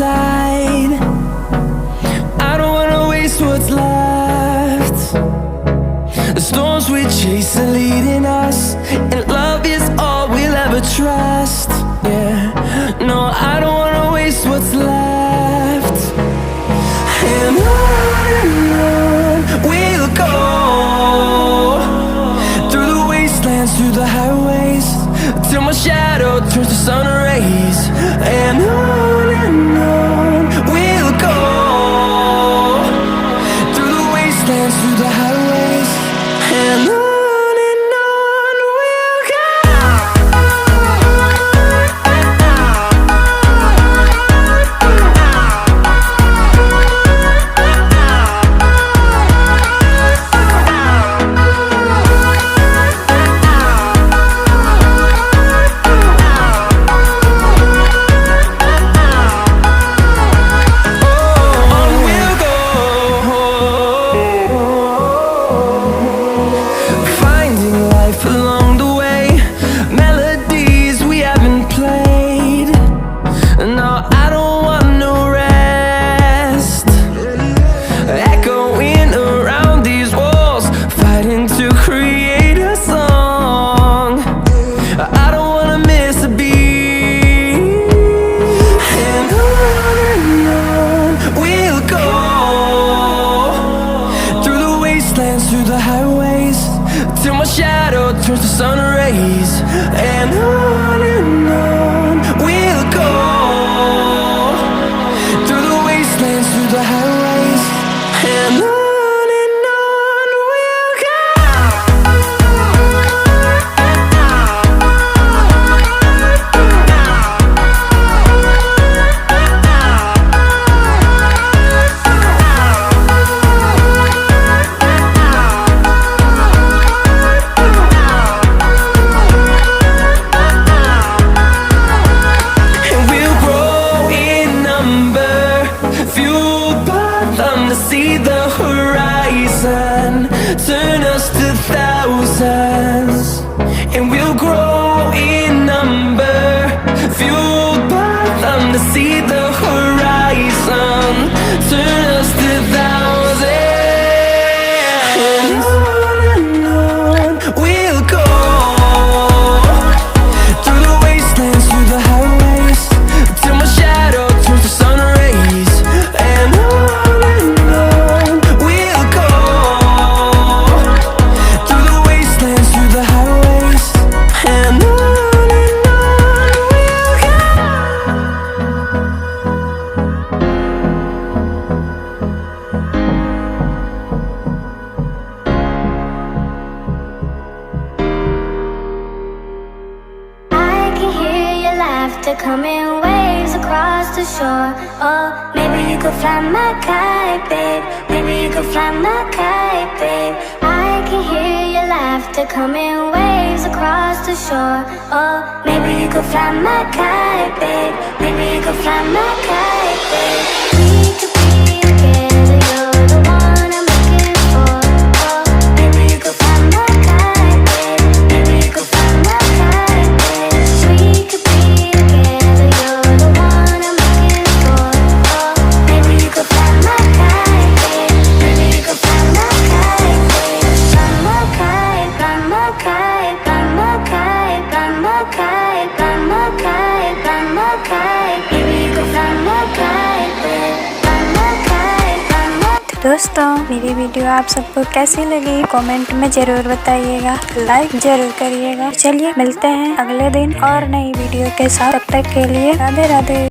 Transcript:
inside. I don't wanna waste what's left. The storms we chase are leading us, and love is all we'll ever trust. Yeah, no, I don't wanna waste what's left. And on we'll go, through the wastelands, through the highways, till my shadow turns to sun rays. And on we'll go, through the wastelands, through the highways, and on we'll go. Through the highways, till my shadow turns to sun rays. And on we'll go, through the wastelands, through the highways, and on we'll go. See the horizon turn us to thousands, and we'll grow in number, fueled by them. To see the horizon turn us to thousands, and on we'll go, through the wastelands, through the highways, till my shadow turns to sun rays. And coming waves across the shore. Oh, maybe you could fly my kite, babe. Maybe you could fly my kite, babe. I can hear your laughter coming waves across the shore. Oh, maybe you could fly my kite, babe. Maybe you could fly my kite, babe. We could be together, you're the one I'm looking for. Oh, maybe you could fly my kite, babe. Maybe you could fly my kite, babe. We could be together, you're the one I'm looking for. Oh, maybe you could fly my kite, babe. Maybe you could fly my kite, babe. Fly my kite, fly my kite, fly my kite, fly my kite, fly my kite, fly my kite. Maybe you could fly my kite, babe. Fly my kite, fly my. दोस्तों, मेरी video आप सबको कैसी लगी comment में जरूर बताइएगा, like जरूर करिएगा। चलिए मिलते हैं अगले दिन और नई वीडियो के साथ, तब तक के लिए राधे राधे।